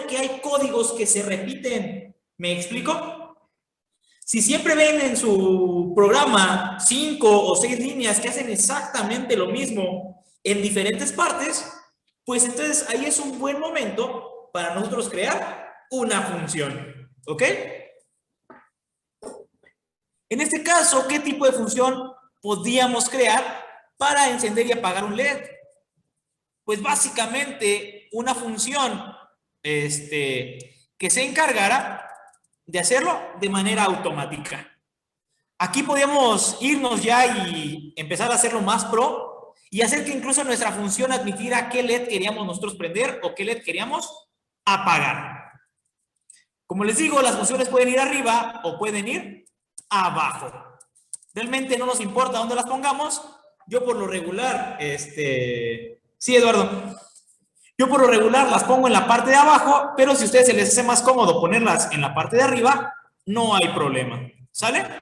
que hay códigos que se repiten. ¿Me explico? Si siempre ven en su programa 5 o 6 líneas que hacen exactamente lo mismo en diferentes partes, pues entonces ahí es un buen momento para nosotros crear una función. ¿Ok? En este caso, ¿qué tipo de función podríamos crear para encender y apagar un LED? Pues básicamente una función que se encargara de hacerlo de manera automática. Aquí podemos irnos ya y empezar a hacerlo más pro y hacer que incluso nuestra función admitiera qué LED queríamos nosotros prender o qué LED queríamos apagar. Como les digo, las funciones pueden ir arriba o pueden ir abajo. Realmente no nos importa dónde las pongamos. Yo por lo regular, sí, Eduardo. Yo por lo regular las pongo en la parte de abajo, pero si a ustedes se les hace más cómodo ponerlas en la parte de arriba, no hay problema. ¿Sale?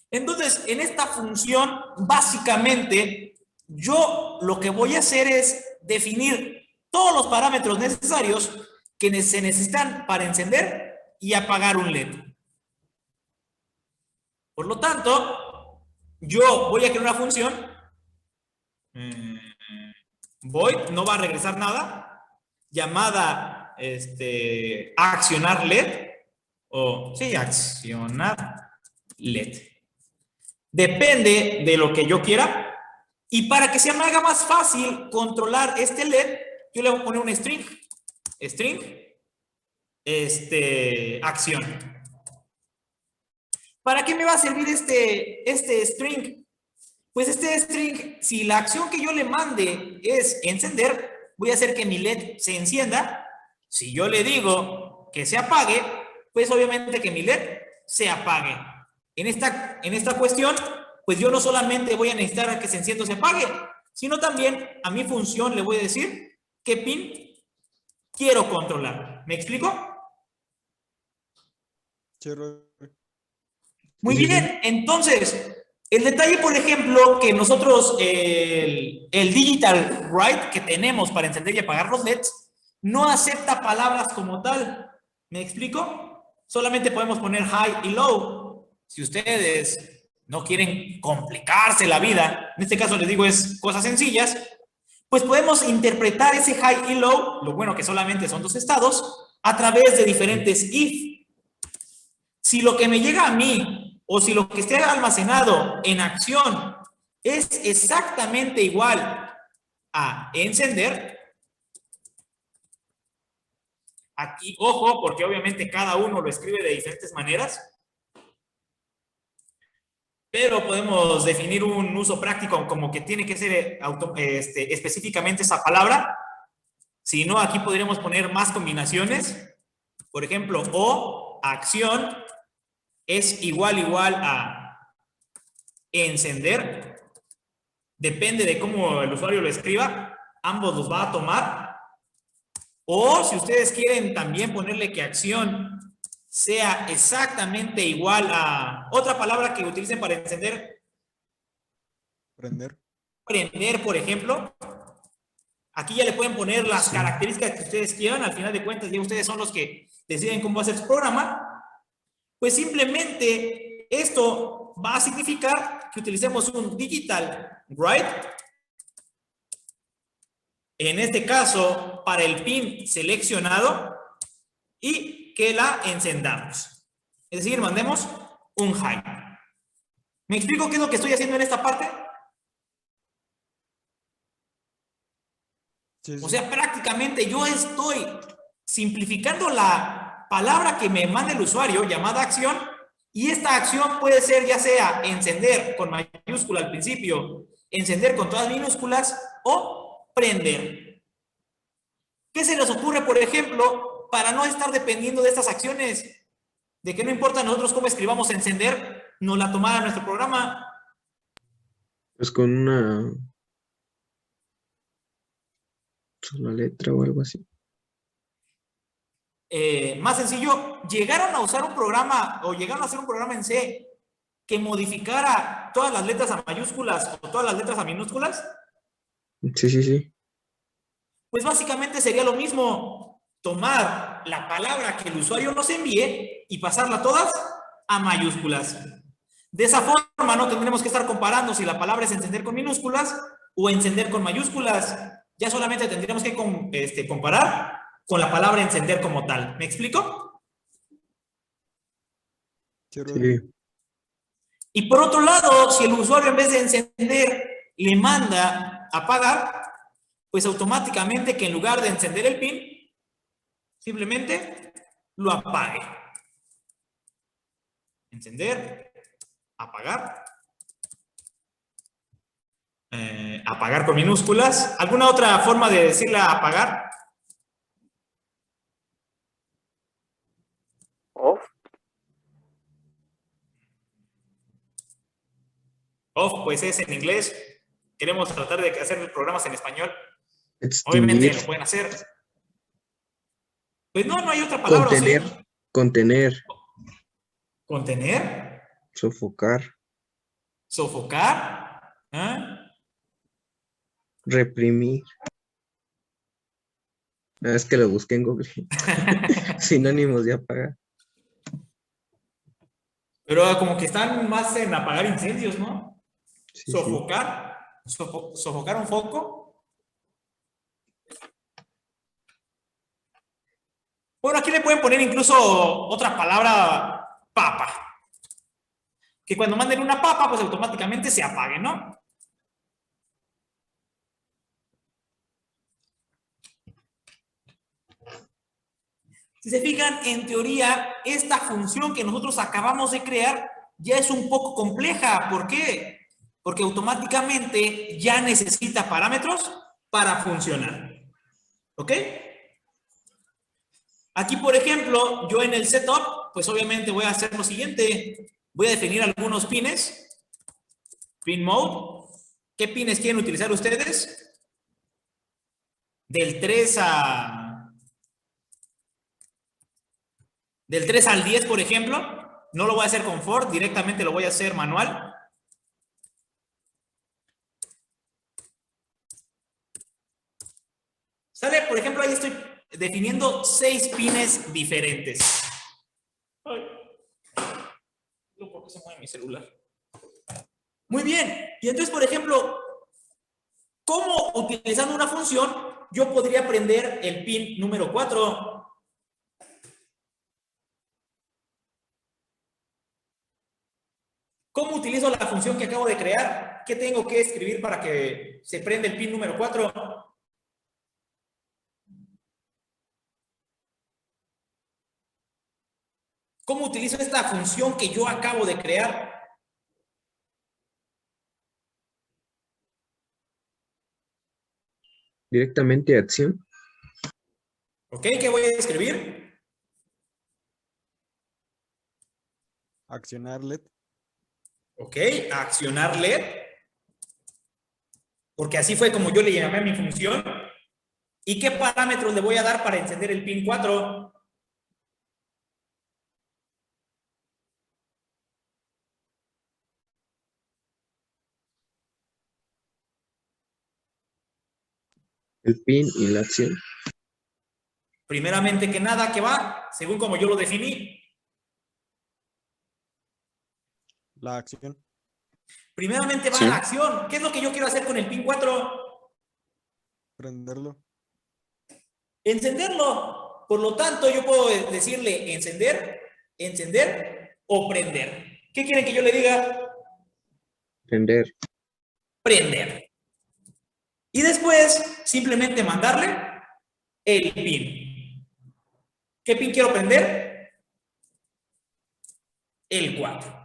Entonces, en esta función, básicamente, yo lo que voy a hacer es definir todos los parámetros necesarios que se necesitan para encender y apagar un LED. Por lo tanto, yo voy a crear una función. Void no va a regresar nada, llamada accionar LED, o sí, accionar LED. Depende de lo que yo quiera, y para que se me haga más fácil controlar este LED, yo le voy a poner un string, acción. ¿Para qué me va a servir este string? Pues este string, si la acción que yo le mande es encender, voy a hacer que mi LED se encienda. Si yo le digo que se apague, pues obviamente que mi LED se apague. En esta cuestión, pues yo no solamente voy a necesitar a que se encienda o se apague, sino también a mi función le voy a decir qué pin quiero controlar. ¿Me explico? Muy bien, entonces, el detalle, por ejemplo, que nosotros, el digital write que tenemos para encender y apagar los LEDs, no acepta palabras como tal. ¿Me explico? Solamente podemos poner high y low. Si ustedes no quieren complicarse la vida, en este caso les digo es cosas sencillas, pues podemos interpretar ese high y low, lo bueno que solamente son dos estados, a través de diferentes if. Si lo que me llega a mí o si lo que esté almacenado en acción es exactamente igual a encender, aquí, ojo, porque obviamente cada uno lo escribe de diferentes maneras, pero podemos definir un uso práctico como que tiene que ser específicamente esa palabra. Si no, aquí podríamos poner más combinaciones. Por ejemplo, o acción es igual a encender. Depende de cómo el usuario lo escriba, ambos los va a tomar. O si ustedes quieren también ponerle que acción sea exactamente igual a otra palabra que utilicen para encender. Prender. Prender, por ejemplo. Aquí ya le pueden poner las características que ustedes quieran. Al final de cuentas, ya ustedes son los que deciden cómo va a ser su programa. Pues simplemente esto va a significar que utilicemos un digital write. En este caso, para el pin seleccionado y que la encendamos. Es decir, mandemos un high. ¿Me explico qué es lo que estoy haciendo en esta parte? Sí, sí. O sea, prácticamente yo estoy simplificando la palabra que me manda el usuario, llamada acción, y esta acción puede ser ya sea encender con mayúscula al principio, encender con todas minúsculas o prender. ¿Qué se les ocurre, por ejemplo, para no estar dependiendo de estas acciones? De que no importa nosotros cómo escribamos encender, nos la tomara nuestro programa. Pues con una sola letra o algo así. Más sencillo, llegaron a usar un programa o llegaron a hacer un programa en C que modificara todas las letras a mayúsculas o todas las letras a minúsculas. Sí, sí, sí. Pues básicamente sería lo mismo tomar la palabra que el usuario nos envíe y pasarla todas a mayúsculas. De esa forma no tendremos que estar comparando si la palabra es encender con minúsculas o encender con mayúsculas. Ya solamente tendríamos que comparar con la palabra encender como tal. ¿Me explico? Sí, Sí, Y por otro lado, si el usuario en vez de encender le manda apagar, pues automáticamente que en lugar de encender el pin, simplemente lo apague. Encender, apagar. Apagar con minúsculas. ¿Alguna otra forma de decirle apagar? Off. Off, pues es en inglés. Queremos tratar de hacer programas en español. extinguir, Obviamente lo pueden hacer. Pues no, no hay otra palabra, ¿o sí? contener, contener, Contener, sofocar, sofocar, ¿eh? reprimir. Ah, es que lo busqué en Google. Sinónimos de apagar. Pero como que están más en apagar incendios, ¿no? Sí, sí. Sofocar, sofocar un foco. Bueno, aquí le pueden poner incluso otra palabra, papa. Que cuando manden una papa, pues automáticamente se apague, ¿no? Si se fijan, en teoría, esta función que nosotros acabamos de crear ya es un poco compleja. ¿Por qué? Porque automáticamente ya necesita parámetros para funcionar. ¿Ok? Aquí, por ejemplo, yo en el setup, pues obviamente voy a hacer lo siguiente. Voy a definir algunos pines. Pin mode. ¿Qué pines quieren utilizar ustedes? Del 3 al 10, por ejemplo. No lo voy a hacer con for, directamente lo voy a hacer manual. ¿Sale? Por ejemplo, ahí estoy definiendo 6 pines diferentes. Ay, ¿por qué se mueve mi celular? Muy bien. Y entonces, por ejemplo, ¿cómo utilizando una función yo podría prender el pin número 4? ¿Cómo utilizo la función que acabo de crear? ¿Qué tengo que escribir para que se prenda el pin número 4? ¿Cómo utilizo esta función que yo acabo de crear? Directamente acción. ¿Ok? ¿Qué voy a escribir? accionar LED. ¿Ok? Accionar LED. Porque así fue como yo le llamé a mi función. ¿Y qué parámetros le voy a dar para encender el pin 4? El pin y la acción. Primeramente que nada, ¿qué va? Según como yo lo definí. La acción. Primeramente va Sí. la acción. ¿Qué es lo que yo quiero hacer con el pin 4? Prenderlo. Encenderlo. Por lo tanto, yo puedo decirle encender, encender o prender. ¿Qué quieren que yo le diga? Prender. Prender. Y después, simplemente mandarle el pin. ¿Qué pin quiero prender? El 4.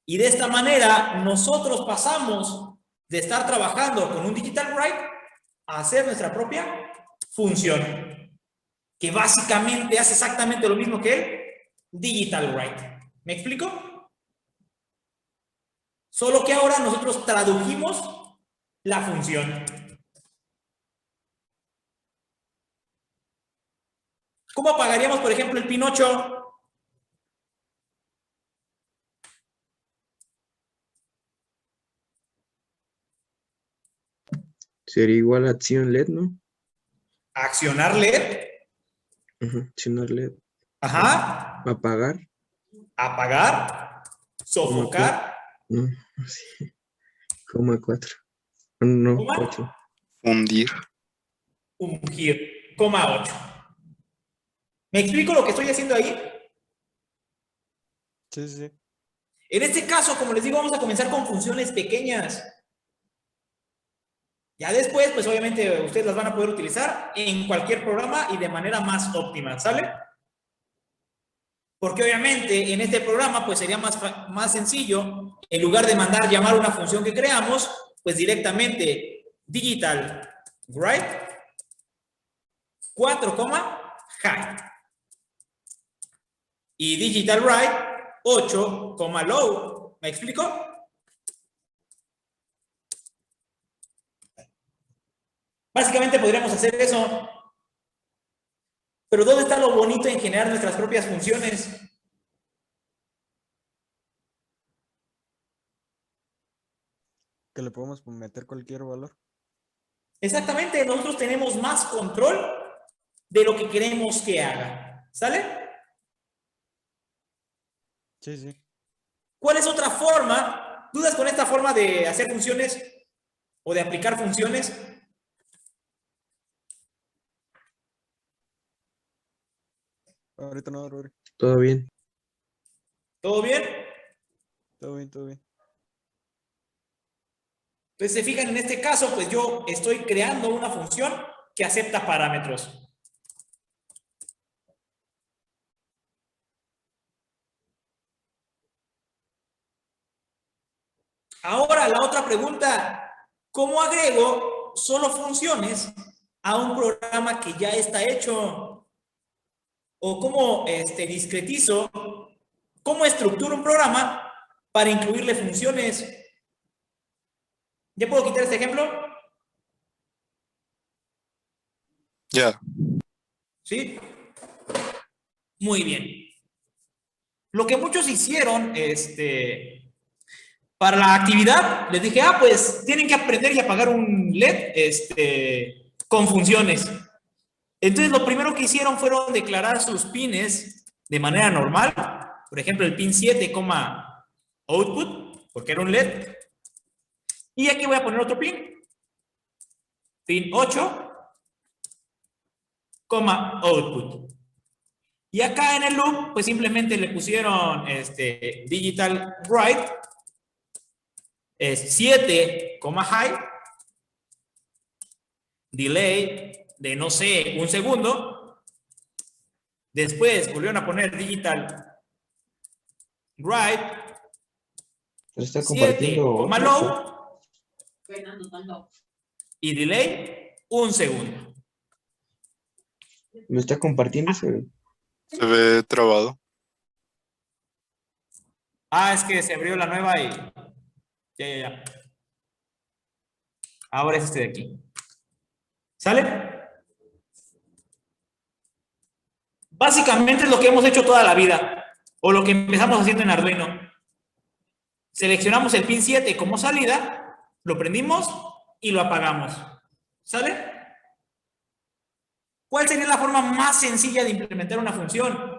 Y de esta manera, nosotros pasamos de estar trabajando con un digital write a hacer nuestra propia función, que básicamente hace exactamente lo mismo que el digital write. ¿Me explico? Solo que ahora nosotros tradujimos la función. ¿Cómo apagaríamos, por ejemplo, el pin 8? Sería igual a acción LED, ¿no? accionar LED, Accionar LED. ajá, Apagar. apagar, sofocar, No, sí. Coma 4. No, ¿cómo? 8. Hundir. Ungir, coma 8. ¿Me explico lo que estoy haciendo ahí? Sí, sí, sí. En este caso, como les digo, vamos a comenzar con funciones pequeñas. Ya después, pues obviamente ustedes las van a poder utilizar en cualquier programa y de manera más óptima, ¿sale? Porque obviamente en este programa pues sería más sencillo, en lugar de mandar llamar una función que creamos, pues directamente digital write 4, high y digital write 8, low. ¿Me explico? Básicamente podríamos hacer eso. Pero ¿dónde está lo bonito en generar nuestras propias funciones? Que le podemos meter cualquier valor. Exactamente, nosotros tenemos más control de lo que queremos que haga. ¿Sale? Sí, sí. ¿Cuál es otra forma? ¿Dudas con esta forma de hacer funciones o de aplicar funciones? Ahorita no, Rory. Todo bien. ¿Todo bien? Todo bien, todo bien. Entonces, se fijan en este caso, pues yo estoy creando una función que acepta parámetros. Ahora, la otra pregunta, ¿cómo agrego solo funciones a un programa que ya está hecho? ¿O cómo discretizo, cómo estructuro un programa para incluirle funciones? ¿Ya puedo quitar este ejemplo? Ya. ¿Sí? Muy bien. Lo que muchos hicieron, para la actividad, les dije, pues tienen que aprender y apagar un LED, con funciones. Entonces, lo primero que hicieron fueron declarar sus pines de manera normal. Por ejemplo, el pin 7, output, porque era un LED. Y aquí voy a poner otro pin. Pin 8, output. Y acá en el loop, pues simplemente le pusieron digital write, 7, high, delay de no sé, un segundo. Después volvieron a poner digital write, ¿Lo está 7, compartiendo? low, y delay un segundo. ¿Lo está compartiendo? Se ve trabado. Es que se abrió la nueva y ya. Ahora es este de aquí. ¿Sale? Básicamente es lo que hemos hecho toda la vida, o lo que empezamos haciendo en Arduino. Seleccionamos el pin 7 como salida, lo prendimos y lo apagamos. ¿Sale? ¿Cuál sería la forma más sencilla de implementar una función?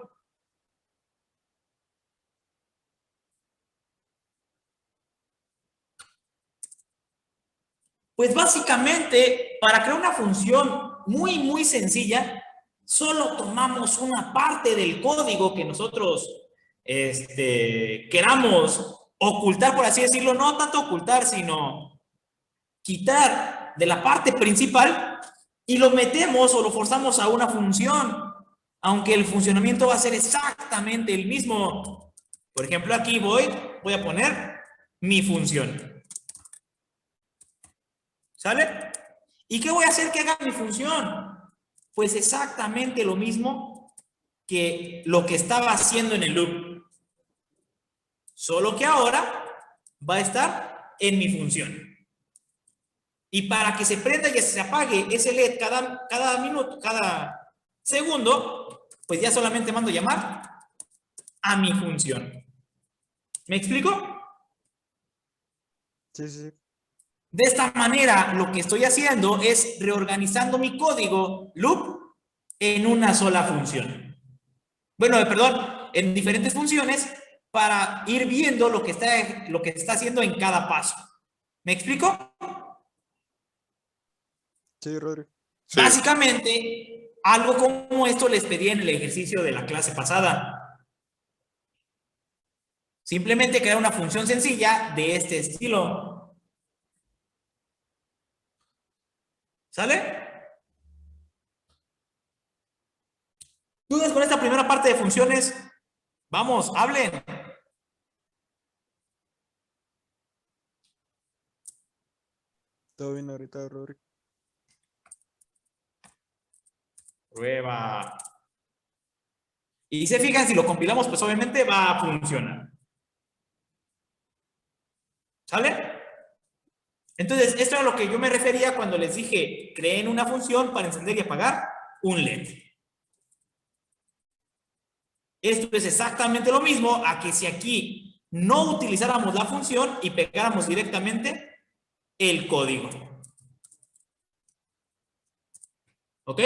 Pues básicamente, para crear una función muy sencilla, solo tomamos una parte del código que nosotros queramos ocultar, por así decirlo, no tanto ocultar, sino quitar de la parte principal y lo metemos o lo forzamos a una función, aunque el funcionamiento va a ser exactamente el mismo. Por ejemplo, aquí voy a poner mi función. ¿Sale? ¿Y qué voy a hacer que haga mi función? Pues exactamente lo mismo que lo que estaba haciendo en el loop. Solo que ahora va a estar en mi función. Y para que se prenda y se apague ese LED cada minuto, cada segundo, pues ya solamente mando llamar a mi función. ¿Me explico? Sí, sí, sí. De esta manera, lo que estoy haciendo es reorganizando mi código loop en una sola función. Bueno, perdón, en diferentes funciones para ir viendo lo que está haciendo en cada paso. ¿Me explico? Sí, Rodri. Sí. Básicamente, algo como esto les pedí en el ejercicio de la clase pasada. Simplemente crear una función sencilla de este estilo. ¿Sale? ¿Dudas con esta primera parte de funciones? Vamos, hablen. Todo bien ahorita, Rodri. Prueba. Y se fijan, si lo compilamos, pues obviamente va a funcionar. ¿Sale? Entonces, esto es a lo que yo me refería cuando les dije, creen una función para encender y apagar un LED. Esto es exactamente lo mismo a que si aquí no utilizáramos la función y pegáramos directamente el código. ¿Ok?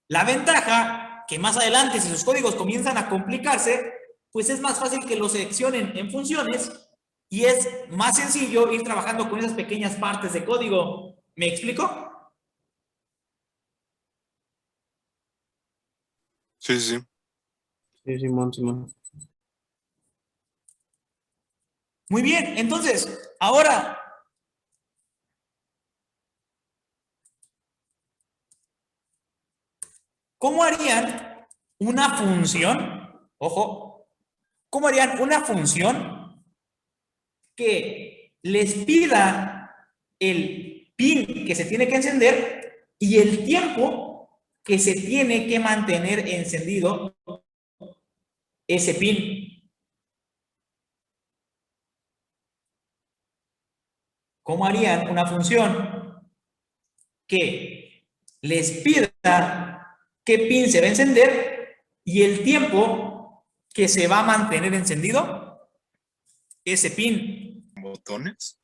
La ventaja que más adelante, si sus códigos comienzan a complicarse, pues es más fácil que lo seleccionen en funciones y es más sencillo ir trabajando con esas pequeñas partes de código. ¿Me explico? Sí, sí. Sí, Simón, Simón. Muy bien, entonces, ahora, ¿cómo harían una función? Ojo, ¿cómo harían una función que les pida el pin que se tiene que encender y el tiempo que se tiene que mantener encendido ese pin? ¿Cómo harían una función que les pida qué pin se va a encender y el tiempo que se va a mantener encendido ese pin? ¿Botones?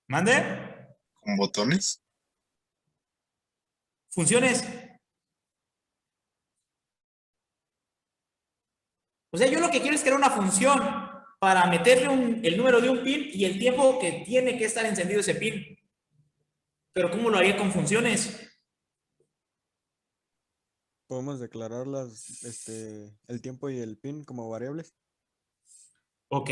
¿Mande? ¿Con botones? Funciones. O sea, yo lo que quiero es crear una función para meterle el número de un pin y el tiempo que tiene que estar encendido ese pin. Pero ¿cómo lo haría con funciones? Podemos declarar el tiempo y el pin como variables. Ok.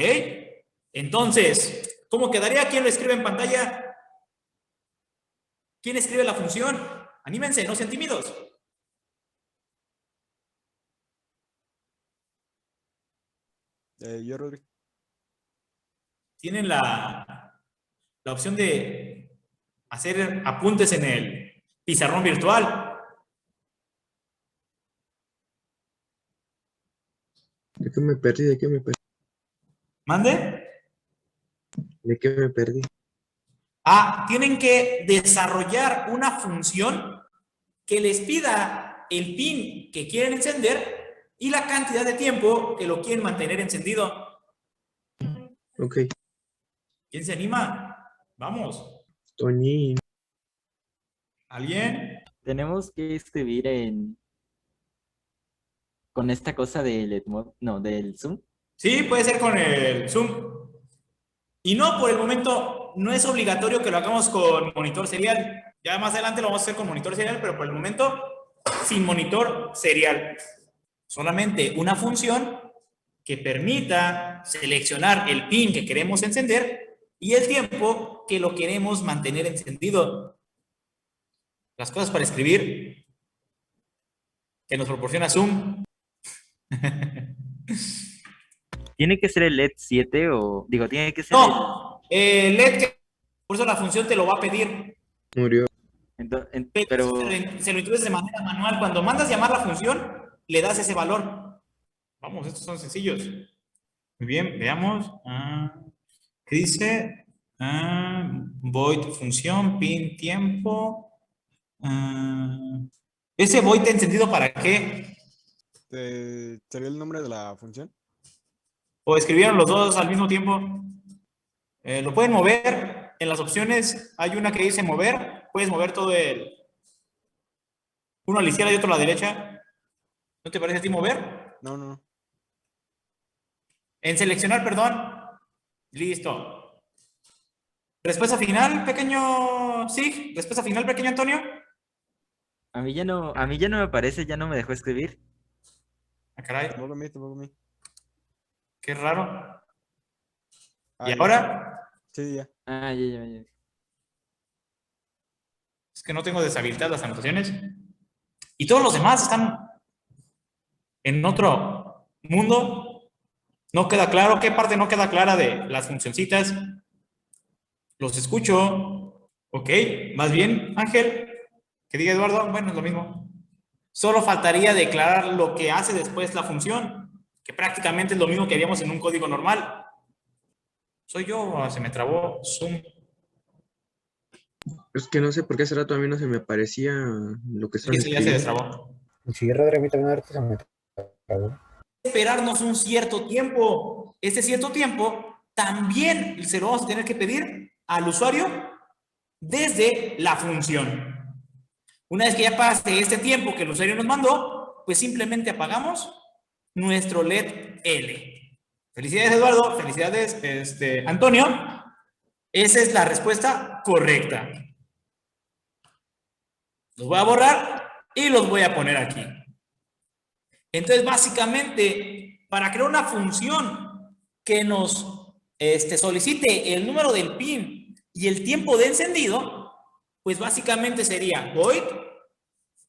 Entonces, ¿cómo quedaría? ¿Quién lo escribe en pantalla? ¿Quién escribe la función? Anímense, no sean tímidos. Yo, Rodri. Tienen la opción de hacer apuntes en el pizarrón virtual. ¿De qué me perdí? ¿De qué me perdí? ¿Mande? ¿De qué me perdí? Tienen que desarrollar una función que les pida el pin que quieren encender y la cantidad de tiempo que lo quieren mantener encendido. Ok. ¿Quién se anima? Vamos. Toñín. ¿Alguien? Tenemos que escribir con esta cosa del no, del Zoom. Sí, puede ser con el Zoom. Y no, por el momento, no es obligatorio que lo hagamos con monitor serial. Ya más adelante lo vamos a hacer con monitor serial, pero por el momento, sin monitor serial. Solamente una función que permita seleccionar el pin que queremos encender y el tiempo que lo queremos mantener encendido. Las cosas para escribir que nos proporciona Zoom. ¿Tiene que ser el LED 7 o, digo, tiene que ser No, LED, por eso la función te lo va a pedir. Murió. pero Se lo introduces de manera manual. Cuando mandas llamar la función, le das ese valor. Vamos, estos son sencillos. Muy bien, veamos. ¿Qué dice? Void función, pin tiempo. ¿Ese void encendido para qué? ¿Sería el nombre de la función? ¿O escribieron los dos al mismo tiempo? Lo pueden mover. En las opciones hay una que dice mover. Puedes mover todo el... Uno a la izquierda y otro a la derecha. ¿No te parece a ti mover? No, no. En seleccionar, perdón. Listo. Respuesta final, pequeño... Sí, respuesta final, pequeño Antonio. A mí ya no me parece, ya no me dejó escribir. Ah, caray, Tampoco a mí, tampoco a mí. qué raro. Ah, ¿Y ya. ahora? Sí, ya. Ah, ya. Es que no tengo deshabilitadas las anotaciones. Y todos los demás están en otro mundo. No queda claro. ¿Qué parte no queda clara de las funcioncitas? Los escucho. Ok, más bien, Ángel. Que diga Eduardo, bueno, es lo mismo. Solo faltaría declarar lo que hace después la función, que prácticamente es lo mismo que haríamos en un código normal. ¿Soy yo o se me trabó Zoom? Es que no sé por qué hace rato a mí no se me aparecía lo que Es están que sí, ya se escribiendo. destrabó. Sí, Rodri, a mí también ahorita se me trabó. Esperarnos un cierto tiempo. Este cierto tiempo también se lo vamos a tener que pedir al usuario desde la función. Una vez que ya pase este tiempo que el usuario nos mandó, pues simplemente apagamos nuestro LED L. Felicidades, Eduardo. Felicidades, Antonio. Esa es la respuesta correcta. Los voy a borrar y los voy a poner aquí. Entonces, básicamente, para crear una función que nos solicite el número del pin y el tiempo de encendido, pues básicamente sería void.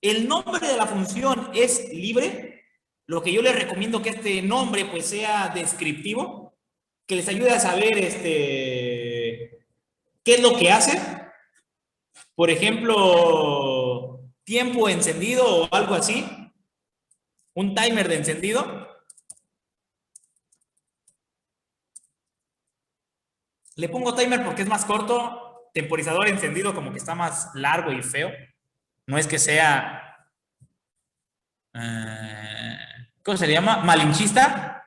El nombre de la función es libre. Lo que yo les recomiendo que este nombre pues sea descriptivo, que les ayude a saber qué es lo que hace. Por ejemplo, tiempo encendido o algo así. Un timer de encendido. Le pongo timer porque es más corto. Temporizador encendido como que está más largo y feo. No es que sea... ¿cómo se le llama? Malinchista.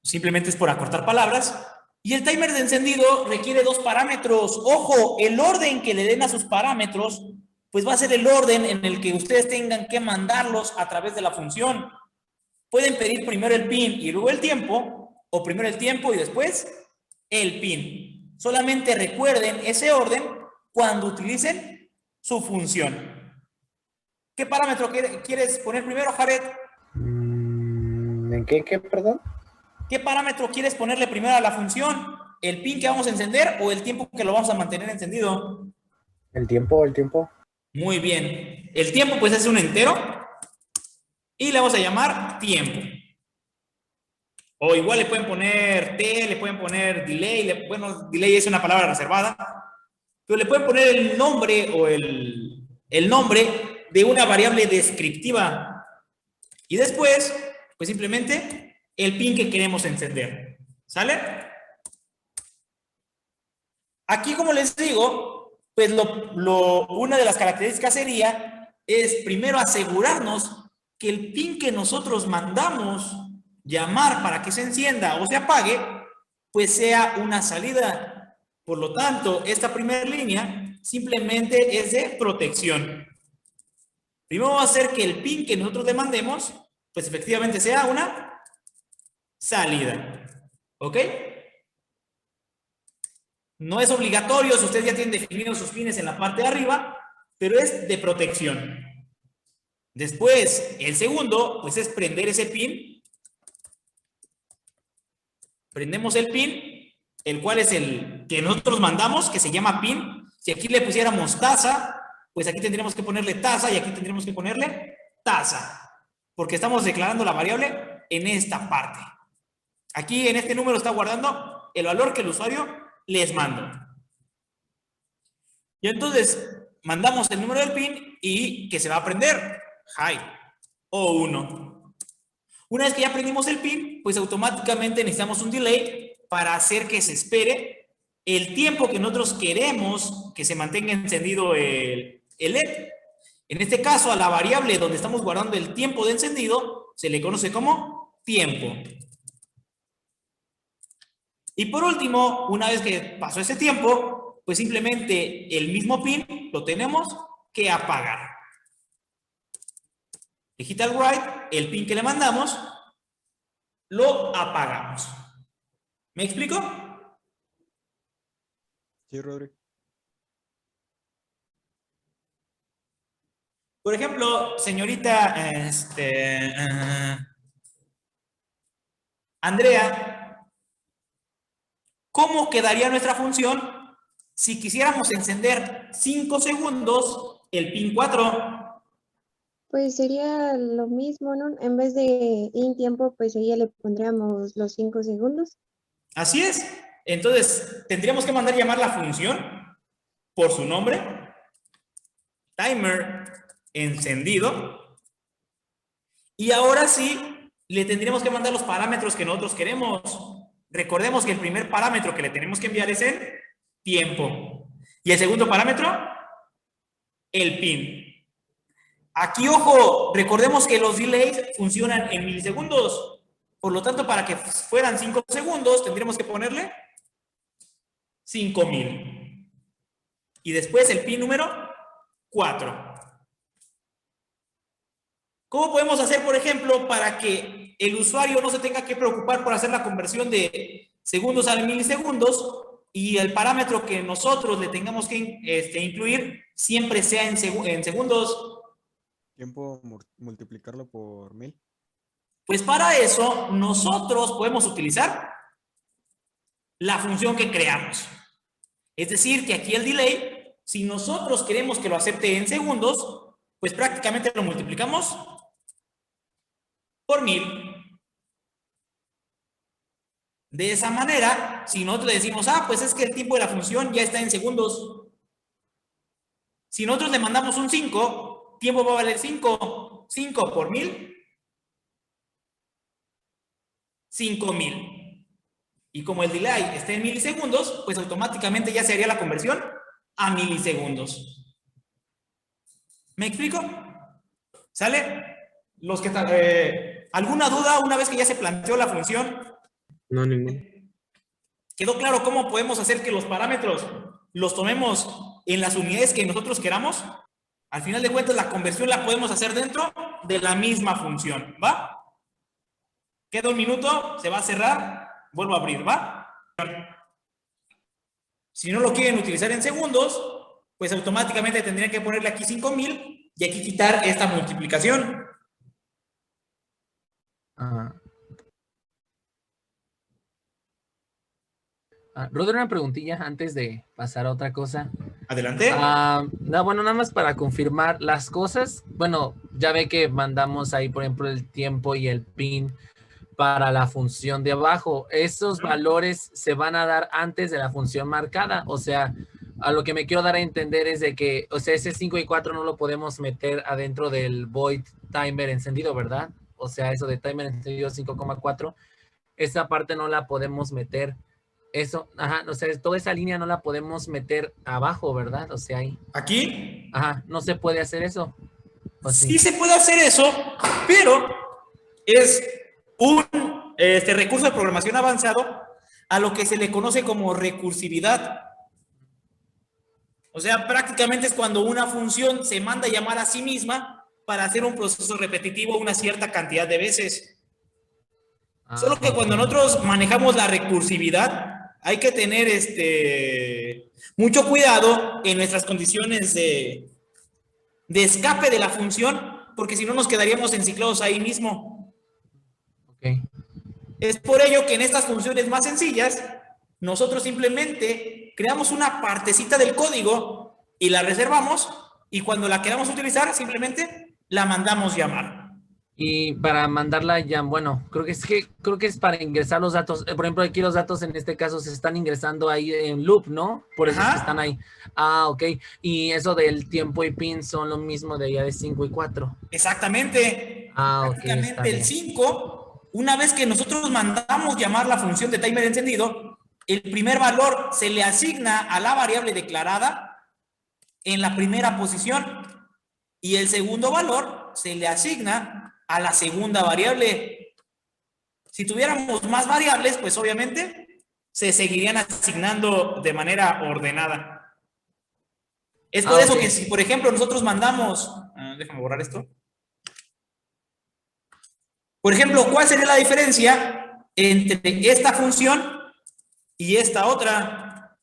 Simplemente es por acortar palabras. Y el timer de encendido requiere dos parámetros. Ojo, el orden que le den a sus parámetros, pues va a ser el orden en el que ustedes tengan que mandarlos a través de la función. Pueden pedir primero el pin y luego el tiempo, o primero el tiempo y después el pin. Solamente recuerden ese orden cuando utilicen su función. ¿Qué parámetro quieres poner primero, Jared? ¿En qué, perdón? ¿Qué parámetro quieres ponerle primero a la función? ¿El pin que vamos a encender o el tiempo que lo vamos a mantener encendido? El tiempo. Muy bien. El tiempo pues es un entero y le vamos a llamar tiempo. O igual le pueden poner t, le pueden poner delay. Bueno, delay es una palabra reservada. Pero le pueden poner el nombre o el nombre de una variable descriptiva. Y después, pues simplemente el pin que queremos encender. ¿Sale? Aquí, como les digo, pues una de las características sería es primero asegurarnos que el pin que nosotros mandamos llamar para que se encienda o se apague, pues sea una salida. Por lo tanto, esta primera línea simplemente es de protección. Primero vamos a hacer que el pin que nosotros le mandemos, pues efectivamente sea una salida. ¿Ok? No es obligatorio si ustedes ya tienen definidos sus pines en la parte de arriba, pero es de protección. Después, el segundo, pues es prender ese pin. Prendemos el pin, el cual es el que nosotros mandamos, que se llama pin. Si aquí le pusiéramos taza, pues aquí tendríamos que ponerle taza y aquí tendríamos que ponerle taza, porque estamos declarando la variable en esta parte. Aquí en este número está guardando el valor que el usuario les mandó. Y entonces mandamos el número del pin y que se va a prender high o 1. Una vez que ya aprendimos el pin, pues automáticamente necesitamos un delay para hacer que se espere el tiempo que nosotros queremos que se mantenga encendido el LED. En este caso, a la variable donde estamos guardando el tiempo de encendido se le conoce como tiempo. Y por último, una vez que pasó ese tiempo, pues simplemente el mismo pin lo tenemos que apagar. Digital write, el pin que le mandamos, lo apagamos. ¿Me explico? Sí, Rodri. Por ejemplo, señorita Andrea, ¿cómo quedaría nuestra función si quisiéramos encender 5 segundos el pin 4? Pues sería lo mismo, ¿no? En vez de in tiempo, pues ahí ya le pondríamos los 5 segundos. Así es. Entonces, tendríamos que mandar llamar la función por su nombre, timer encendido, y ahora sí le tendríamos que mandar los parámetros que nosotros queremos. Recordemos que el primer parámetro que le tenemos que enviar es el tiempo, y el segundo parámetro, el pin. Aquí, ojo, recordemos que los delays funcionan en milisegundos. Por lo tanto, para que fueran 5 segundos, tendríamos que ponerle 5000. Y después el pin número 4. ¿Cómo podemos hacer, por ejemplo, para que el usuario no se tenga que preocupar por hacer la conversión de segundos a milisegundos y el parámetro que nosotros le tengamos que incluir siempre sea en segundos? Tiempo multiplicarlo por 1000. Pues para eso nosotros podemos utilizar la función que creamos. Es decir, que aquí el delay, si nosotros queremos que lo acepte en segundos, pues prácticamente lo multiplicamos por 1000. De esa manera, si nosotros le decimos, pues es que el tiempo de la función ya está en segundos. Si nosotros le mandamos un 5, tiempo va a valer 5. 5 por 1000. 5000. Y como el delay está en milisegundos, pues automáticamente ya se haría la conversión a milisegundos. ¿Me explico? ¿Sale? Los que ¿alguna duda una vez que ya se planteó la función? No, ninguno. ¿Quedó claro cómo podemos hacer que los parámetros los tomemos en las unidades que nosotros queramos? Al final de cuentas, la conversión la podemos hacer dentro de la misma función, ¿va? Queda un minuto, se va a cerrar, vuelvo a abrir, ¿va? Si no lo quieren utilizar en segundos, pues automáticamente tendrían que ponerle aquí 5000 y aquí quitar esta multiplicación. Rodri, una preguntilla antes de pasar a otra cosa. Adelante. Bueno, nada más para confirmar las cosas. Bueno, ya ve que mandamos ahí, por ejemplo, el tiempo y el pin para la función de abajo. Esos valores se van a dar antes de la función marcada. O sea, a lo que me quiero dar a entender es de que, o sea, ese 5 y 4 no lo podemos meter adentro del void timer encendido, ¿verdad? O sea, eso de timer encendido 5,4, esa parte no la podemos meter. Eso, o sea, toda esa línea no la podemos meter abajo, ¿verdad? O sea, ahí. ¿Aquí? No se puede hacer eso. Sí se puede hacer eso, pero es un recurso de programación avanzado a lo que se le conoce como recursividad. O sea, prácticamente es cuando una función se manda a llamar a sí misma para hacer un proceso repetitivo una cierta cantidad de veces. Solo que cuando nosotros manejamos la recursividad, hay que tener mucho cuidado en nuestras condiciones de escape de la función, porque si no nos quedaríamos enciclados ahí mismo. Okay. Es por ello que en estas funciones más sencillas, nosotros simplemente creamos una partecita del código y la reservamos, y cuando la queramos utilizar, simplemente la mandamos llamar. Y para mandarla ya, bueno, creo que es para ingresar los datos. Por ejemplo, aquí los datos en este caso se están ingresando ahí en loop, ¿no? Por eso es que están ahí. Ok. Y eso del tiempo y pin son lo mismo de allá de 5 y 4. Exactamente. Prácticamente el 5, una vez que nosotros mandamos llamar la función de timer encendido, el primer valor se le asigna a la variable declarada en la primera posición y el segundo valor se le asigna a la segunda variable. Si tuviéramos más variables, pues obviamente se seguirían asignando de manera ordenada. Es por eso ok. que si, por ejemplo, nosotros mandamos... déjame borrar esto. Por ejemplo, ¿cuál sería la diferencia entre esta función y esta otra?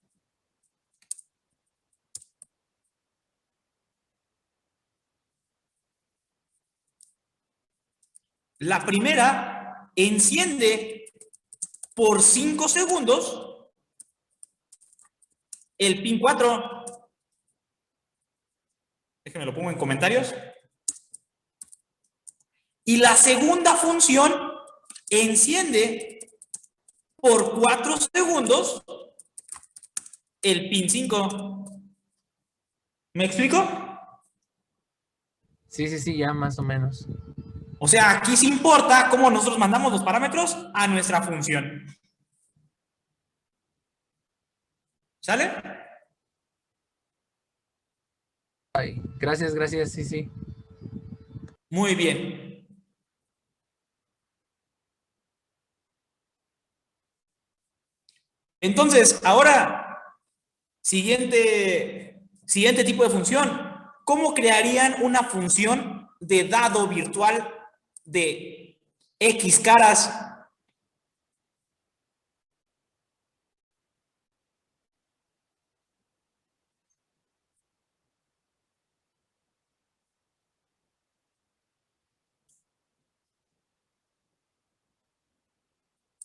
La primera enciende por 5 segundos el pin 4. Déjenme lo pongo en comentarios. Y la segunda función enciende por 4 segundos el pin 5. ¿Me explico? Sí, ya más o menos. O sea, aquí sí importa cómo nosotros mandamos los parámetros a nuestra función. ¿Sale? Ay, gracias, sí. Muy bien. Entonces, ahora, siguiente tipo de función. ¿Cómo crearían una función de dado virtual de X caras?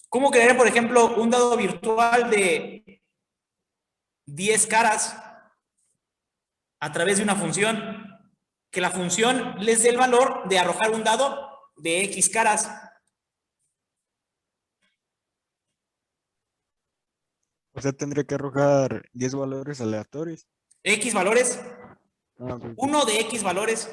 ¿Cómo crearían, por ejemplo, un dado virtual de 10 caras a través de una función? Que la función les dé el valor de arrojar un dado de X caras. O sea, tendría que arrojar 10 valores aleatorios. X valores, Ah, ok. uno de X valores.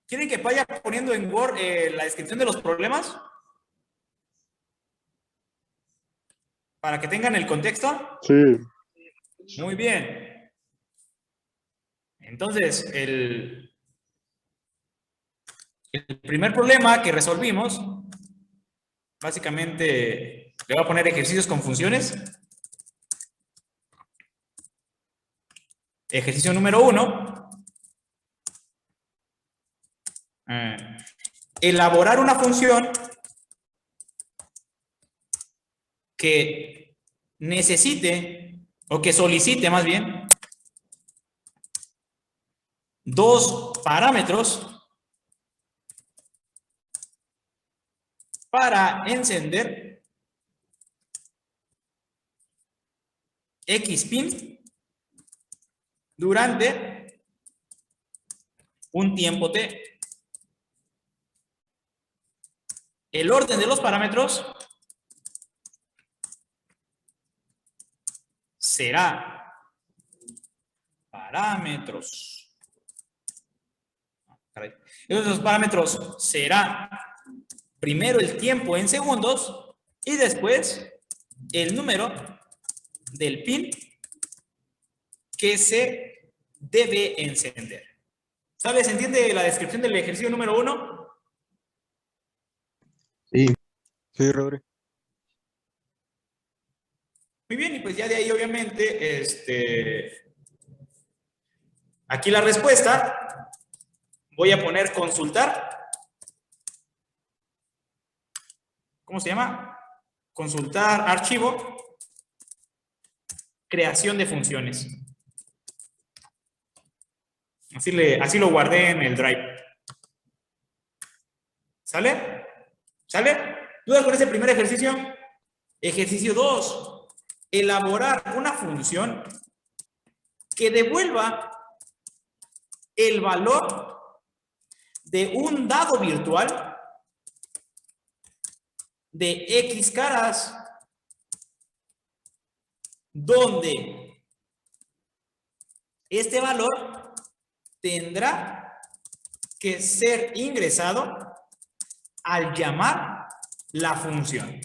¿Quieren que vaya poniendo en Word la descripción de los problemas? Para que tengan el contexto. Sí. Muy bien. Entonces, el primer problema que resolvimos, básicamente, le voy a poner ejercicios con funciones. Ejercicio número 1. Elaborar una función que necesite, o que solicite más bien, 2 parámetros para encender X pin durante un tiempo t. El orden de los parámetros será parámetros. Entonces los parámetros será primero el tiempo en segundos y después el número del pin que se debe encender. ¿Sabes? ¿Entiende la descripción del ejercicio número 1? Sí. Sí, Rodri. Muy bien, y pues ya de ahí obviamente, aquí la respuesta, voy a poner consultar. ¿Cómo se llama? Consultar archivo, creación de funciones. Así lo guardé en el Drive. ¿Sale? ¿Sale? ¿Dudas con ese primer ejercicio? Ejercicio 2. Elaborar una función que devuelva el valor de un dado virtual de X caras, donde este valor tendrá que ser ingresado al llamar la función.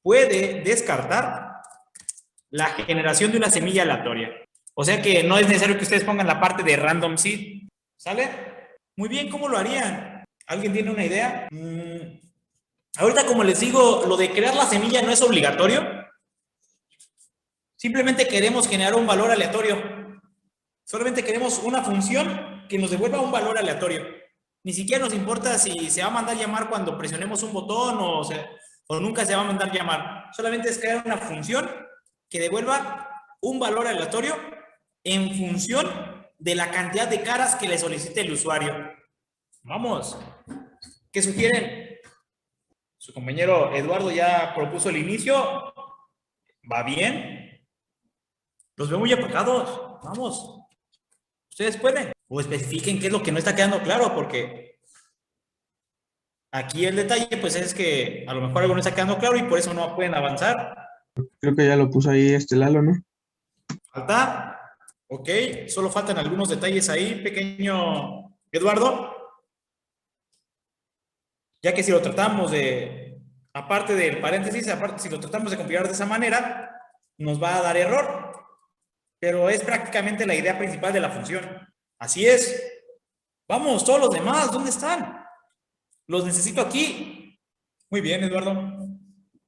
Puede descartar la generación de una semilla aleatoria. O sea que no es necesario que ustedes pongan la parte de random seed. ¿Sale? Muy bien, ¿cómo lo harían? ¿Alguien tiene una idea? Ahorita, como les digo, lo de crear la semilla no es obligatorio. Simplemente queremos generar un valor aleatorio. Solamente queremos una función que nos devuelva un valor aleatorio. Ni siquiera nos importa si se va a mandar llamar cuando presionemos un botón o nunca se va a mandar llamar. Solamente es crear una función que devuelva un valor aleatorio en función de la cantidad de caras que le solicite el usuario. Vamos. ¿Qué sugieren? Su compañero Eduardo ya propuso el inicio. ¿Va bien? Los veo muy apagados. Vamos. Ustedes pueden. O especifiquen qué es lo que no está quedando claro, porque aquí el detalle pues es que a lo mejor algo no está quedando claro y por eso no pueden avanzar. Creo que ya lo puso ahí Lalo, ¿no? ¿Falta? Ok, solo faltan algunos detalles ahí, pequeño Eduardo. Ya que si lo tratamos aparte del paréntesis, aparte si lo tratamos de compilar de esa manera, nos va a dar error. Pero es prácticamente la idea principal de la función. Así es. Vamos, todos los demás, ¿dónde están? Los necesito aquí. Muy bien, Eduardo.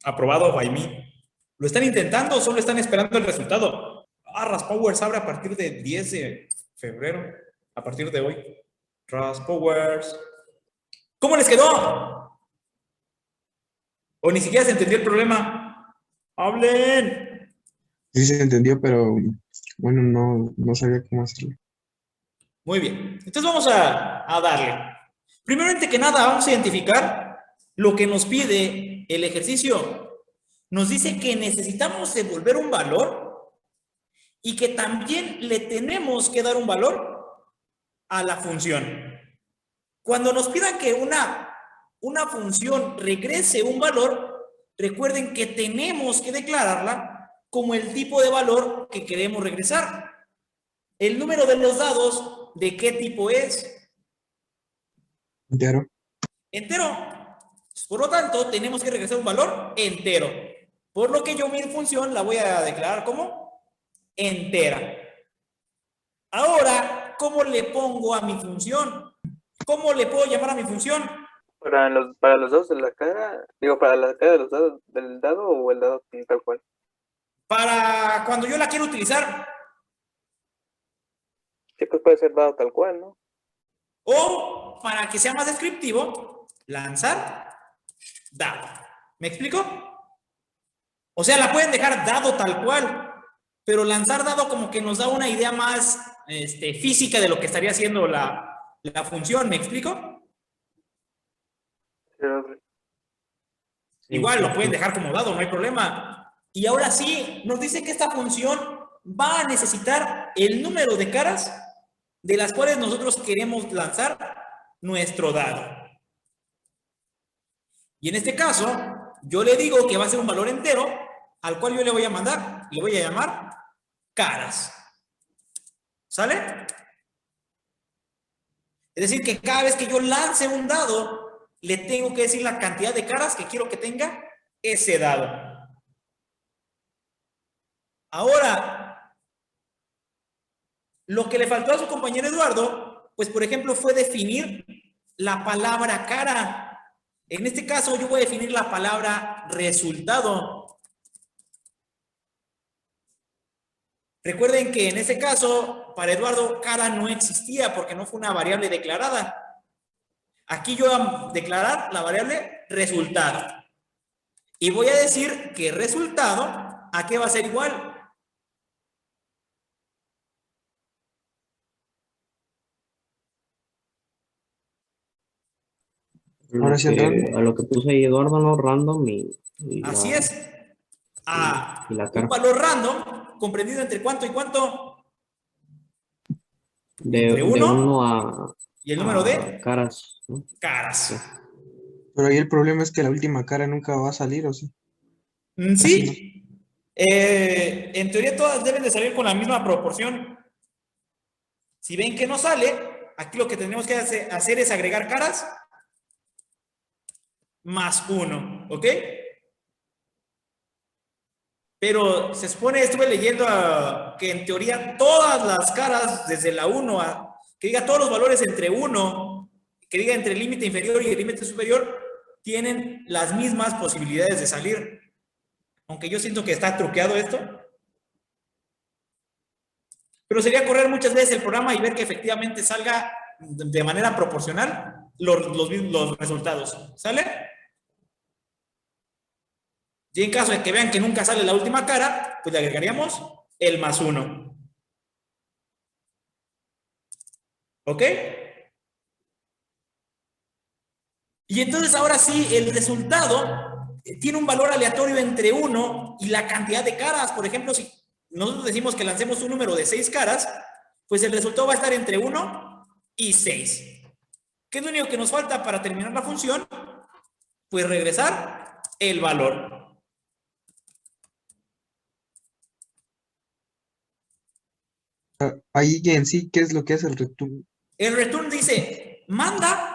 Aprobado, Jaime. ¿Lo están intentando o solo están esperando el resultado? Raspowers abre a partir del 10 de febrero. A partir de hoy. Raspowers. ¿Cómo les quedó? ¿O ni siquiera se entendió el problema? ¡Hablen! Sí se entendió, pero bueno, no sabía cómo hacerlo. Muy bien. Entonces vamos a darle. Primero, antes que nada, vamos a identificar lo que nos pide el ejercicio. Nos dice que necesitamos devolver un valor y que también le tenemos que dar un valor a la función. Cuando nos pidan que una función regrese un valor, recuerden que tenemos que declararla como el tipo de valor que queremos regresar. El número de los dados, ¿de qué tipo es? Entero. Entero. Por lo tanto, tenemos que regresar un valor entero. Por lo que yo mi función la voy a declarar como entera. Ahora, ¿cómo le pongo a mi función? ¿Cómo le puedo llamar a mi función? Para los dados de la cara, digo, para la cara de los dados del dado o el dado tal cual. Para cuando yo la quiero utilizar. Sí, pues puede ser dado tal cual, ¿no? O, para que sea más descriptivo, lanzar dado. ¿Me explico? O sea, la pueden dejar dado tal cual, pero lanzar dado como que nos da una idea más física de lo que estaría haciendo la función. ¿Me explico? Igual lo pueden dejar como dado, no hay problema. Y ahora sí, nos dice que esta función va a necesitar el número de caras de las cuales nosotros queremos lanzar nuestro dado. Y en este caso, yo le digo que va a ser un valor entero, al cual yo le voy a mandar, le voy a llamar caras. ¿Sale? Es decir, que cada vez que yo lance un dado, le tengo que decir la cantidad de caras que quiero que tenga ese dado. Ahora, lo que le faltó a su compañero Eduardo, pues por ejemplo, fue definir la palabra cara. En este caso, yo voy a definir la palabra resultado. Recuerden que en ese caso, para Eduardo, cara no existía porque no fue una variable declarada. Aquí yo voy a declarar la variable resultado. Y voy a decir que resultado, ¿a qué va a ser igual? Ahora sí entrando. A lo que puso ahí Eduardo, ¿no? Random Así es. A y la un cara. valor random comprendido entre cuánto y cuánto. De entre uno 1 a... y el número de caras, ¿no? caras. Sí. Pero ahí el problema es que la última cara nunca va a salir, ¿o sí? Sí. En teoría todas deben de salir con la misma proporción. Si ven que no sale, aquí lo que tenemos que hacer es agregar caras más 1, ¿ok? Pero se supone, estuve leyendo que en teoría todas las caras, desde la 1 a, que diga todos los valores entre 1, que diga entre el límite inferior y el límite superior, tienen las mismas posibilidades de salir. Aunque yo siento que está truqueado esto. Pero sería correr muchas veces el programa y ver que efectivamente salga de manera proporcional los resultados. ¿Sale? Y en caso de que vean que nunca sale la última cara, pues le agregaríamos el +1. ¿Ok? Y entonces ahora sí, el resultado tiene un valor aleatorio entre 1 y la cantidad de caras. Por ejemplo, si nosotros decimos que lancemos un número de 6 caras, pues el resultado va a estar entre 1 y 6. ¿Qué es lo único que nos falta para terminar la función? Pues regresar el valor. Ahí en sí, ¿qué es lo que hace el return? El return dice, manda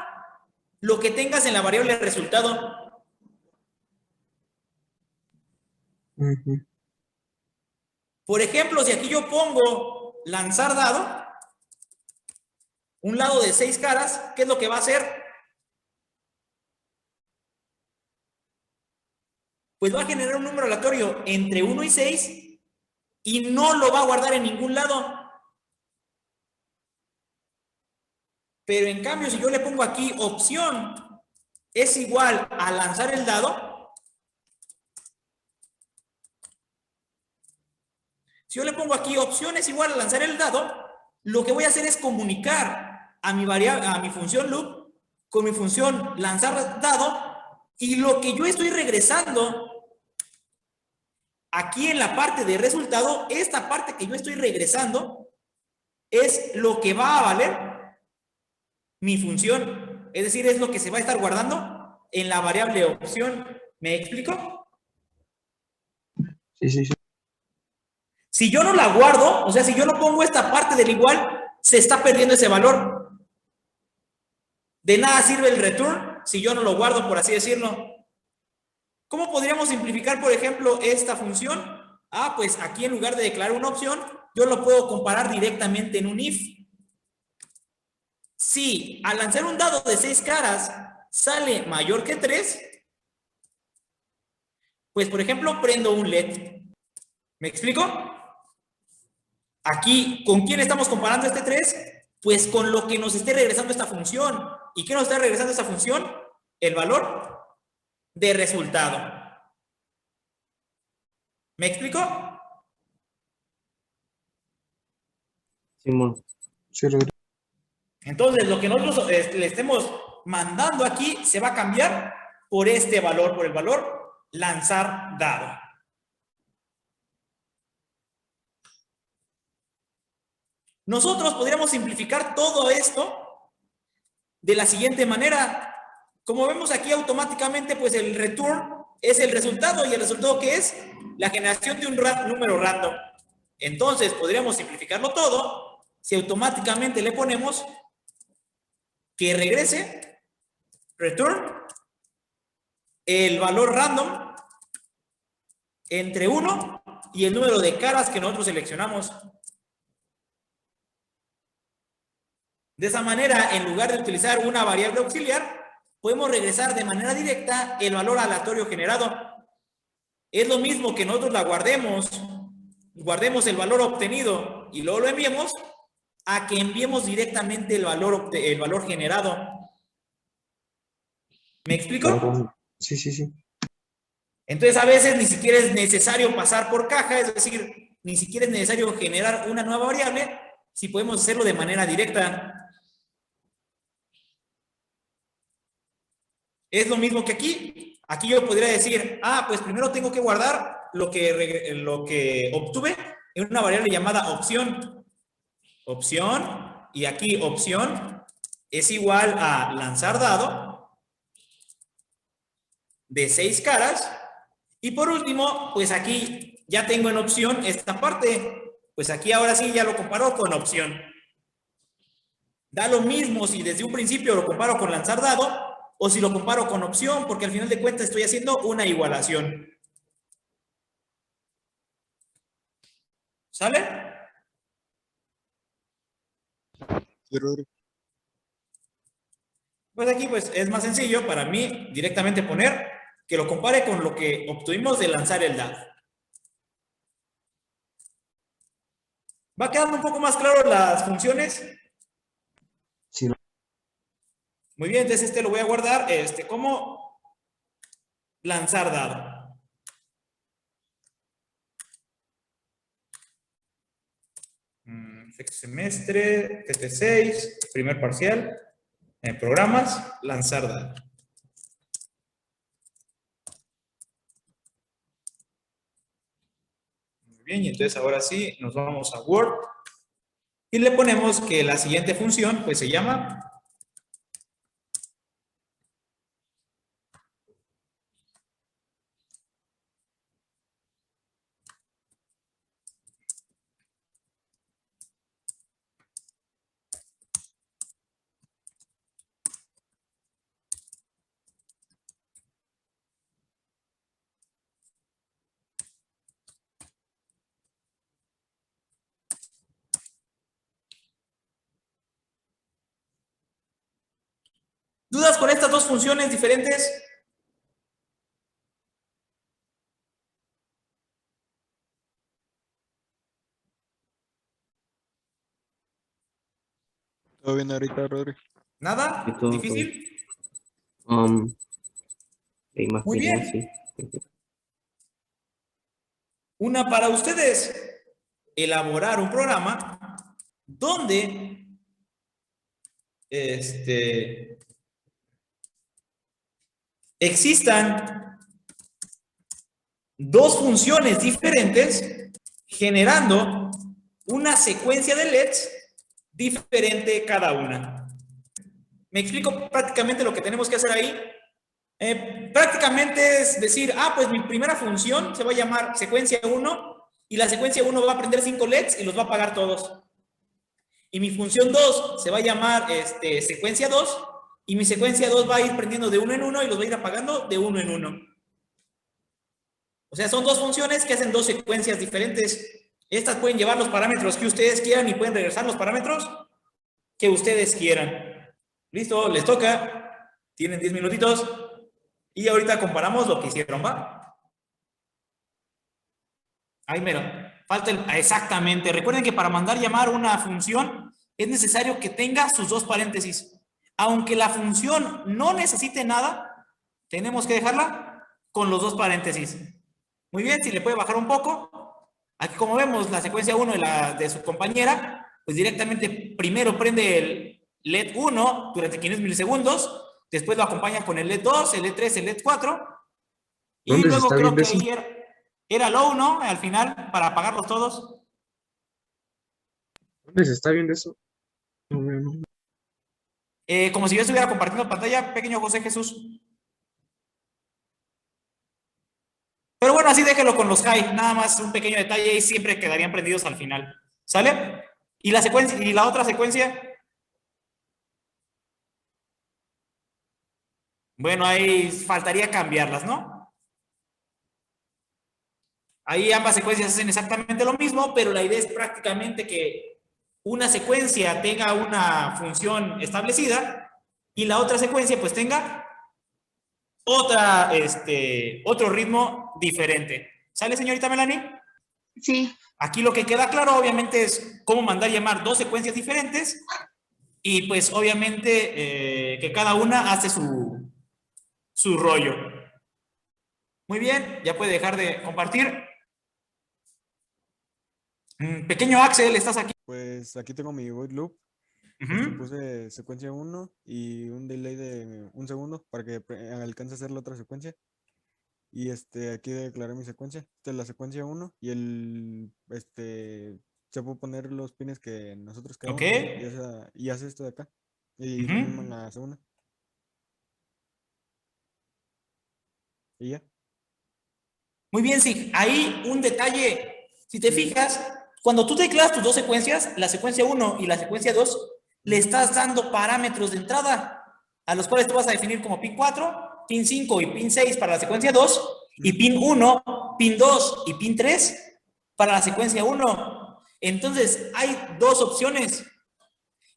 lo que tengas en la variable resultado. Ujú. Por ejemplo, si aquí yo pongo lanzar dado, un lado de 6 caras, ¿qué es lo que va a hacer? Pues va a generar un número aleatorio entre 1 y 6 y no lo va a guardar en ningún lado. Pero en cambio, si yo le pongo aquí opción es igual a lanzar el dado, si yo le pongo aquí opción es igual a lanzar el dado, lo que voy a hacer es comunicar a mi variable, a mi función loop con mi función lanzar dado, y lo que yo estoy regresando aquí en la parte de resultado, esta parte que yo estoy regresando es lo que va a valer mi función. Es decir, es lo que se va a estar guardando en la variable opción. ¿Me explico? Sí, sí, sí. Si yo no la guardo, o sea, si yo no pongo esta parte del igual, se está perdiendo ese valor. De nada sirve el return si yo no lo guardo, por así decirlo. ¿Cómo podríamos simplificar, por ejemplo, esta función? Ah, pues aquí en lugar de declarar una opción, yo lo puedo comparar directamente en un if. Si al lanzar un dado de 6 caras sale mayor que 3, pues por ejemplo prendo un LED. ¿Me explico? Aquí, ¿con quién estamos comparando este 3? Pues con lo que nos esté regresando esta función. ¿Y qué nos está regresando esta función? El valor de resultado. ¿Me explico? Simón. Sí, Rodrigo. Entonces, lo que nosotros le estemos mandando aquí se va a cambiar por este valor, por el valor lanzar dado. Nosotros podríamos simplificar todo esto de la siguiente manera. Como vemos aquí automáticamente, pues el return es el resultado, y el resultado ¿qué es? La generación de un número random. Entonces, podríamos simplificarlo todo si automáticamente le ponemos que regrese return el valor random entre 1 y el número de caras que nosotros seleccionamos. De esa manera, en lugar de utilizar una variable auxiliar, podemos regresar de manera directa el valor aleatorio generado. Es lo mismo que nosotros la guardemos el valor obtenido y luego lo enviemos, a que enviemos directamente el valor generado. ¿Me explico? Claro. Sí, sí, sí. Entonces, a veces ni siquiera es necesario pasar por caja, es decir, ni siquiera es necesario generar una nueva variable, si podemos hacerlo de manera directa. Es lo mismo que aquí. Aquí yo podría decir, ah, pues primero tengo que guardar lo que obtuve en una variable llamada opción. Opción, y aquí opción es igual a lanzar dado de 6 caras. Y por último, pues aquí ya tengo en opción esta parte. Pues aquí ahora sí ya lo comparo con opción. Da lo mismo si desde un principio lo comparo con lanzar dado o si lo comparo con opción, porque al final de cuentas estoy haciendo una igualación. ¿Sale? Sí, Rodrigo. Pues aquí pues es más sencillo para mí directamente poner que lo compare con lo que obtuvimos de lanzar el dado. ¿Va quedando un poco más claro las funciones? Sí. Muy bien, entonces lo voy a guardar como lanzar dado. Sexto semestre, TT6, primer parcial, programas, lanzar dado. Muy bien, y entonces ahora sí nos vamos a Word y le ponemos que la siguiente función pues se llama ¿dudas con estas dos funciones diferentes? ¿Todo bien ahorita, Rodri? ¿Nada? Sí, todo ¿Difícil? Te imaginé, Muy bien. sí. Una para ustedes, elaborar un programa donde existan dos funciones diferentes generando una secuencia de LEDs diferente cada una. ¿Me explico prácticamente lo que tenemos que hacer ahí? Prácticamente es decir, pues mi primera función se va a llamar secuencia 1 y la secuencia 1 va a prender 5 LEDs y los va a apagar todos. Y mi función 2 se va a llamar secuencia 2 y mi secuencia 2 va a ir prendiendo de uno en uno y los va a ir apagando de uno en uno. O sea, son dos funciones que hacen dos secuencias diferentes. Estas pueden llevar los parámetros que ustedes quieran y pueden regresar los parámetros que ustedes quieran. Listo, les toca. Tienen 10 minutitos. Y ahorita comparamos lo que hicieron, ¿va? Ahí mero. Falta exactamente. Recuerden que para mandar llamar una función es necesario que tenga sus dos paréntesis. Aunque la función no necesite nada, tenemos que dejarla con los dos paréntesis. Muy bien, si le puede bajar un poco. Aquí como vemos la secuencia 1 y la de su compañera, pues directamente primero prende el LED 1 durante 500 milisegundos. Después lo acompaña con el LED 2, el LED 3, el LED 4. Y ¿Dónde se luego está creo viendo que eso? ahí era low, ¿no? Al final, para apagarlos todos. ¿Dónde se está viendo eso? No veo, no. Como si yo estuviera compartiendo pantalla, pequeño José Jesús. Pero bueno, así déjelo con los high. Nada más un pequeño detalle y siempre quedarían prendidos al final. ¿Sale? Y la secuencia, y la otra secuencia. Bueno, ahí faltaría cambiarlas, ¿no? Ahí ambas secuencias hacen exactamente lo mismo, pero la idea es prácticamente que una secuencia tenga una función establecida y la otra secuencia pues tenga otro ritmo diferente. ¿Sale, señorita Melanie? Sí. Aquí lo que queda claro obviamente es cómo mandar llamar dos secuencias diferentes y pues obviamente que cada una hace su rollo. Muy bien, ya puede dejar de compartir. Pequeño Axel, ¿estás aquí? Pues aquí tengo mi void loop. Puse secuencia 1 y un delay de un segundo para que alcance a hacer la otra secuencia. Y aquí declaré mi secuencia. Esta es la secuencia 1 y se puede poner los pines que nosotros queramos. Ok. Y hace esto de acá. Y lo mismo en la segunda. Y ya. Muy bien, sí. Ahí un detalle. Si te fijas, cuando tú declaras tus dos secuencias, la secuencia 1 y la secuencia 2, le estás dando parámetros de entrada, a los cuales tú vas a definir como pin 4, pin 5 y pin 6 para la secuencia 2, y pin 1, pin 2 y pin 3 para la secuencia 1. Entonces, hay dos opciones.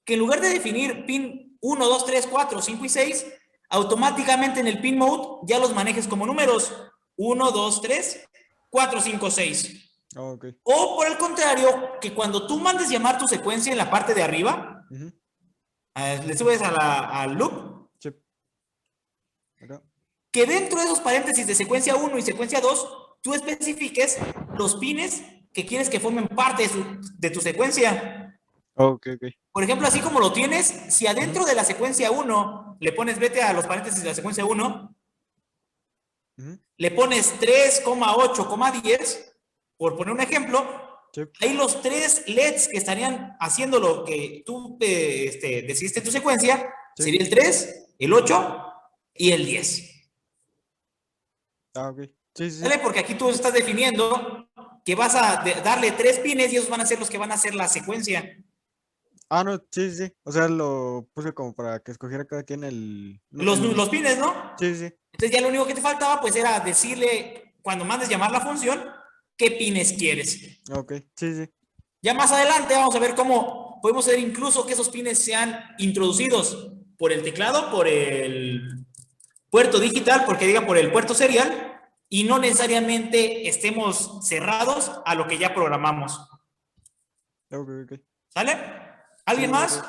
Que en lugar de definir pin 1, 2, 3, 4, 5 y 6, automáticamente en el pin mode ya los manejes como números. 1, 2, 3, 4, 5, 6. Ok. O por el contrario, que cuando tú mandes llamar tu secuencia en la parte de arriba, Ujú. le subes al loop, Sí. Acá. que dentro de esos paréntesis de secuencia 1 y secuencia 2, tú especifiques los pines que quieres que formen parte de tu secuencia. Ok, ok. Por ejemplo, así como lo tienes, si adentro de la secuencia 1 le pones, vete a los paréntesis de la secuencia 1, Ujú. le pones 3,8,10, por poner un ejemplo, Sí. ahí los 3 LEDs que estarían haciendo lo que tú decidiste en tu secuencia, Sí. sería el 3, el 8 y el 10. Ah, ok. Sí, sí. ¿Sale? Porque aquí tú estás definiendo que vas a darle 3 pines y esos van a ser los que van a hacer la secuencia. Ah, no, sí, sí, sí. O sea, lo puse como para que escogiera cada quien el... no, Los pines, ¿no? Sí, sí. Entonces ya lo único que te faltaba pues era decirle, cuando mandes llamar la función, qué pines quieres. Ok, sí, sí. Ya más adelante vamos a ver cómo podemos hacer incluso que esos pines sean introducidos por el teclado, por el puerto digital, porque diga por el puerto serial, y no necesariamente estemos cerrados a lo que ya programamos. Ok, ok. ¿Sale? ¿Alguien Sí, más? ok.